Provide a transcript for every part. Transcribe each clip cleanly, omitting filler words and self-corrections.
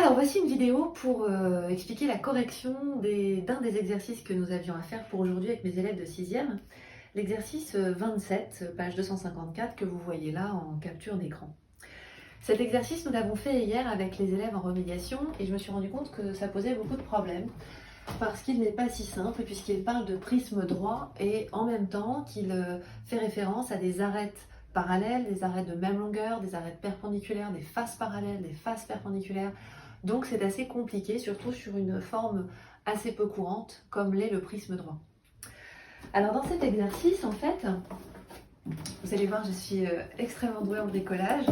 Alors voici une vidéo pour expliquer la correction d'un des exercices que nous avions à faire pour aujourd'hui avec mes élèves de 6e. L'exercice 27, page 254, que vous voyez là en capture d'écran. Cet exercice, nous l'avons fait hier avec les élèves en remédiation et je me suis rendu compte que ça posait beaucoup de problèmes parce qu'il n'est pas si simple puisqu'il parle de prisme droit et en même temps qu'il fait référence à des arêtes parallèles, des arêtes de même longueur, des arêtes perpendiculaires, des faces parallèles, des faces perpendiculaires. Donc c'est assez compliqué, surtout sur une forme assez peu courante comme l'est le prisme droit. Alors dans cet exercice, en fait, vous allez voir, je suis extrêmement douée en bricolage.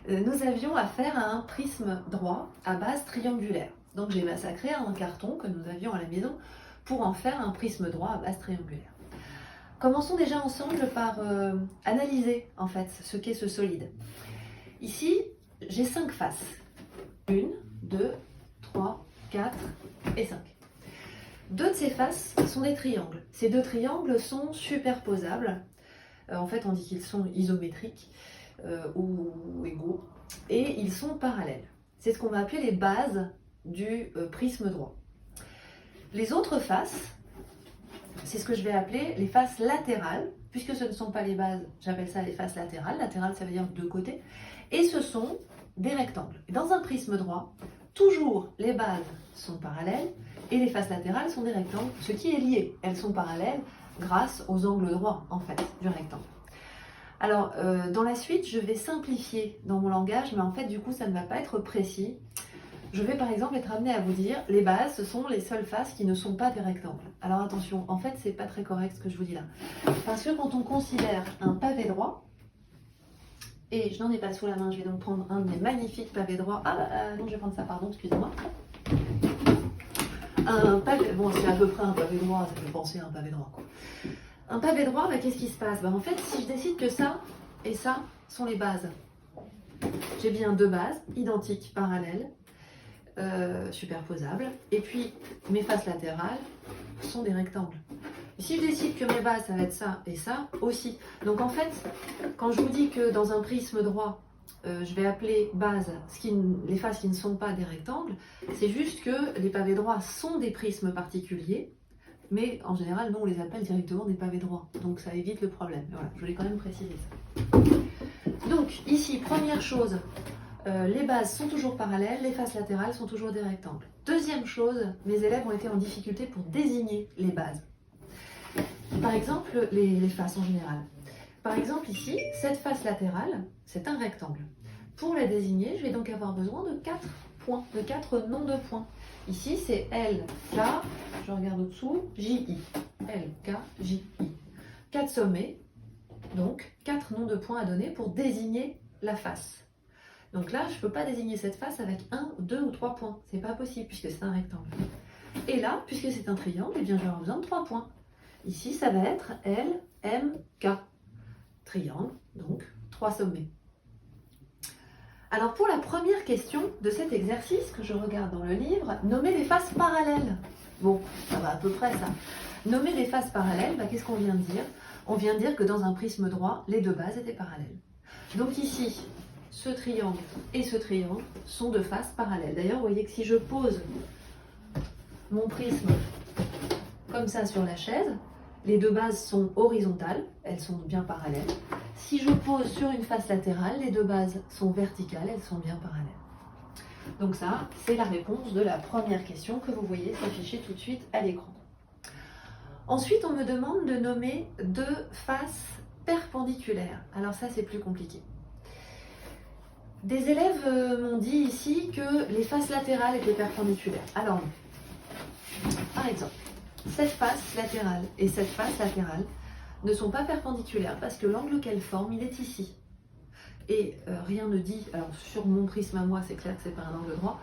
Nous avions affaire à un prisme droit à base triangulaire. Donc j'ai massacré un carton que nous avions à la maison pour en faire un prisme droit à base triangulaire. Commençons déjà ensemble par analyser en fait ce qu'est ce solide. Ici, j'ai 5 faces. 1, 2, 3, 4 et 5. Deux de ces faces sont des triangles. Ces deux triangles sont superposables. En fait, on dit qu'ils sont isométriques ou égaux. Et ils sont parallèles. C'est ce qu'on va appeler les bases du prisme droit. Les autres faces, c'est ce que je vais appeler les faces latérales. Puisque ce ne sont pas les bases, j'appelle ça les faces latérales. Latérales, ça veut dire deux côtés. Et ce sont des rectangles. Et dans un prisme droit, toujours les bases sont parallèles et les faces latérales sont des rectangles, ce qui est lié. Elles sont parallèles grâce aux angles droits, en fait, du rectangle. Alors, dans la suite, je vais simplifier dans mon langage, mais en fait, du coup, ça ne va pas être précis. Je vais par exemple être amenée à vous dire, les bases, ce sont les seules faces qui ne sont pas des rectangles. Alors attention, en fait, c'est pas très correct ce que je vous dis là. Parce que quand on considère un pavé droit, et je n'en ai pas sous la main, je vais donc prendre un de mes magnifiques pavés droits. Non, je vais prendre ça, pardon, excusez-moi. Un pavé, bon, c'est à peu près un pavé droit, ça fait penser à un pavé droit, quoi. Un pavé droit, bah, qu'est-ce qui se passe? En fait, si je décide que ça et ça sont les bases, j'ai bien deux bases identiques, parallèles, superposables, et puis mes faces latérales sont des rectangles. Et si je décide que mes bases, ça va être ça et ça aussi. Donc en fait, quand je vous dis que dans un prisme droit, je vais appeler base les faces qui ne sont pas des rectangles, c'est juste que les pavés droits sont des prismes particuliers, mais en général, nous, on les appelle directement des pavés droits. Donc ça évite le problème. Voilà, je voulais quand même préciser ça. Donc ici, première chose, les bases sont toujours parallèles, les faces latérales sont toujours des rectangles. Deuxième chose, mes élèves ont été en difficulté pour désigner les bases. Par exemple, les faces en général. Par exemple ici, cette face latérale, c'est un rectangle. Pour la désigner, je vais donc avoir besoin de 4 points, de 4 noms de points. Ici, c'est L, K, je regarde au-dessous, J, I. L, K, J, I. 4 sommets, donc 4 noms de points à donner pour désigner la face. Donc là, je ne peux pas désigner cette face avec 1, 2 ou 3 points. C'est pas possible puisque c'est un rectangle. Et là, puisque c'est un triangle, eh bien, je vais avoir besoin de 3 points. Ici, ça va être L, M, K. Triangle, donc 3 sommets. Alors pour la première question de cet exercice que je regarde dans le livre, nommer des faces parallèles. Bon, ça va à peu près ça. Nommer des faces parallèles, qu'est-ce qu'on vient de dire? On vient de dire que dans un prisme droit, les deux bases étaient parallèles. Donc ici, ce triangle et ce triangle sont deux faces parallèles. D'ailleurs, vous voyez que si je pose mon prisme comme ça sur la chaise, les deux bases sont horizontales, elles sont bien parallèles. Si je pose sur une face latérale, les deux bases sont verticales, elles sont bien parallèles. Donc ça, c'est la réponse de la première question que vous voyez s'afficher tout de suite à l'écran. Ensuite, on me demande de nommer deux faces perpendiculaires. Alors ça, c'est plus compliqué. Des élèves m'ont dit ici que les faces latérales étaient perpendiculaires. Alors, par exemple, cette face latérale et cette face latérale ne sont pas perpendiculaires parce que l'angle qu'elles forment, il est ici. Et rien ne dit, alors sur mon prisme à moi, c'est clair que c'est pas un angle droit,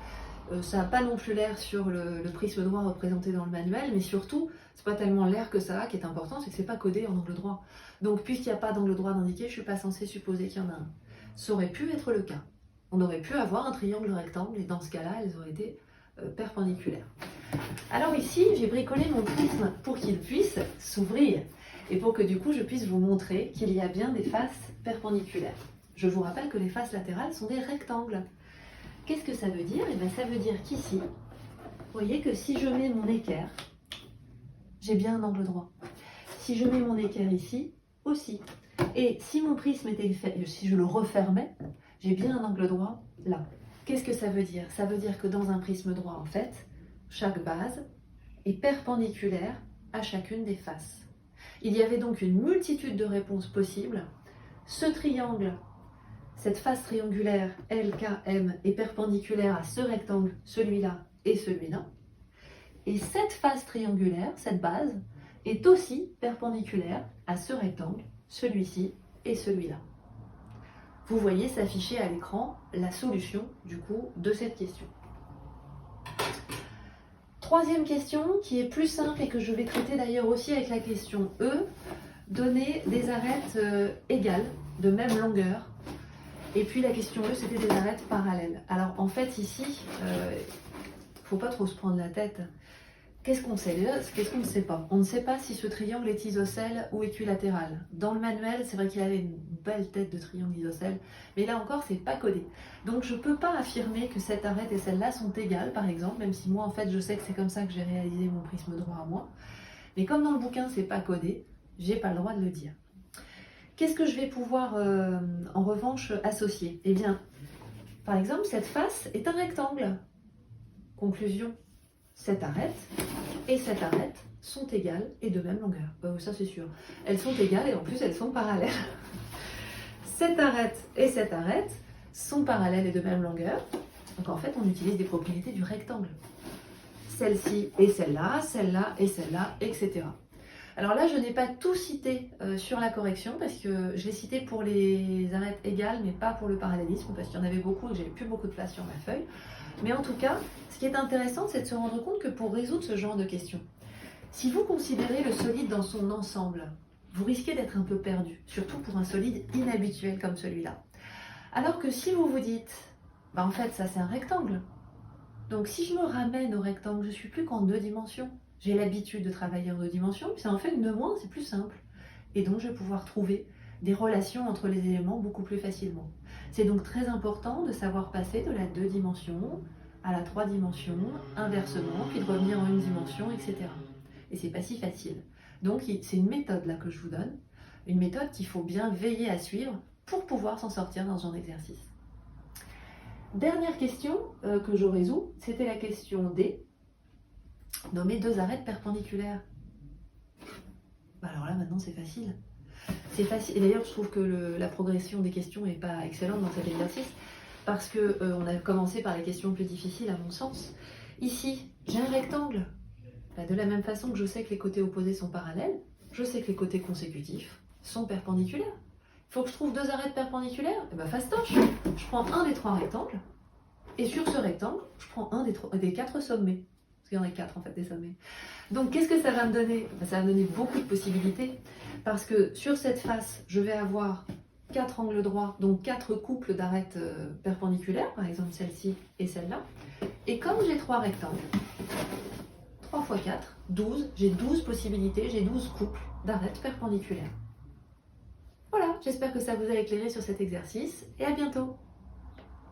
ça n'a pas non plus l'air sur le prisme droit représenté dans le manuel, mais surtout, c'est pas tellement l'air que ça a qui est important, c'est que c'est pas codé en angle droit. Donc puisqu'il n'y a pas d'angle droit d'indiqué, je suis pas censée supposer qu'il y en a un. Ça aurait pu être le cas. On aurait pu avoir un triangle rectangle et dans ce cas-là, elles auraient été perpendiculaires. Alors ici, j'ai bricolé mon prisme pour qu'il puisse s'ouvrir et pour que du coup, je puisse vous montrer qu'il y a bien des faces perpendiculaires. Je vous rappelle que les faces latérales sont des rectangles. qu'est-ce que ça veut dire? Eh bien, ça veut dire qu'ici, vous voyez que si je mets mon équerre, j'ai bien un angle droit. Si je mets mon équerre ici, aussi. Et si mon prisme était fait, si je le refermais, j'ai bien un angle droit là. Qu'est-ce que ça veut dire? Ça veut dire que dans un prisme droit, en fait, chaque base est perpendiculaire à chacune des faces. Il y avait donc une multitude de réponses possibles. Ce triangle, cette face triangulaire LKM est perpendiculaire à ce rectangle, celui-là et celui-là. Et cette face triangulaire, cette base, est aussi perpendiculaire à ce rectangle, celui-ci et celui-là. Vous voyez s'afficher à l'écran la solution du coup de cette question. Troisième question qui est plus simple et que je vais traiter d'ailleurs aussi avec la question E, donner des arêtes égales, de même longueur. Et puis la question E, c'était des arêtes parallèles. Alors en fait ici, faut pas trop se prendre la tête. Qu'est-ce qu'on sait déjà? Qu'est-ce qu'on ne sait pas? On ne sait pas si ce triangle est isocèle ou équilatéral. Dans le manuel, c'est vrai qu'il avait une belle tête de triangle isocèle, mais là encore, c'est pas codé. Donc je ne peux pas affirmer que cette arête et celle-là sont égales, par exemple, même si moi, en fait, je sais que c'est comme ça que j'ai réalisé mon prisme droit à moi. Mais comme dans le bouquin, c'est pas codé, j'ai pas le droit de le dire. Qu'est-ce que je vais pouvoir, en revanche, associer? Eh bien, par exemple, cette face est un rectangle. Conclusion. Cette arête et cette arête sont égales et de même longueur. Ça c'est sûr. Elles sont égales et en plus elles sont parallèles. Cette arête et cette arête sont parallèles et de même longueur. Donc en fait on utilise des propriétés du rectangle. Celle-ci et celle-là, celle-là et celle-là, etc. Alors là je n'ai pas tout cité sur la correction parce que je l'ai cité pour les arêtes égales mais pas pour le parallélisme parce qu'il y en avait beaucoup et que j'avais plus beaucoup de place sur ma feuille. Mais en tout cas, ce qui est intéressant, c'est de se rendre compte que pour résoudre ce genre de questions, si vous considérez le solide dans son ensemble, vous risquez d'être un peu perdu, surtout pour un solide inhabituel comme celui-là. Alors que si vous vous dites, en fait, ça c'est un rectangle. Donc si je me ramène au rectangle, je ne suis plus qu'en 2 dimensions. J'ai l'habitude de travailler en 2 dimensions, puis ça en fait 2 moins, c'est plus simple. Et donc je vais pouvoir trouver des relations entre les éléments beaucoup plus facilement. C'est donc très important de savoir passer de la 2 dimensions à la 3 dimensions, inversement, puis de revenir en 1 dimension, etc. Et c'est pas si facile. Donc c'est une méthode là que je vous donne, une méthode qu'il faut bien veiller à suivre pour pouvoir s'en sortir dans ce genre d'exercice. Dernière question que je résous, c'était la question D, nommer 2 arêtes perpendiculaires. Alors là maintenant c'est facile. C'est facile. Et d'ailleurs, je trouve que la progression des questions n'est pas excellente dans cet exercice parce qu'on a commencé par les questions plus difficiles à mon sens. Ici, j'ai un rectangle. De la même façon que je sais que les côtés opposés sont parallèles, je sais que les côtés consécutifs sont perpendiculaires. Il faut que je trouve 2 arêtes perpendiculaires. Et bien, fastoche. Je prends un des 3 rectangles et sur ce rectangle, je prends un des 4 sommets. Parce qu'il y en a 4 en fait des sommets. Donc qu'est-ce que ça va me donner? Ça va me donner beaucoup de possibilités parce que sur cette face, je vais avoir 4 angles droits, donc 4 couples d'arêtes perpendiculaires, par exemple celle-ci et celle-là. Et comme j'ai 3 rectangles, 3 x 4, 12, j'ai 12 possibilités, j'ai 12 couples d'arêtes perpendiculaires. Voilà, j'espère que ça vous a éclairé sur cet exercice et à bientôt.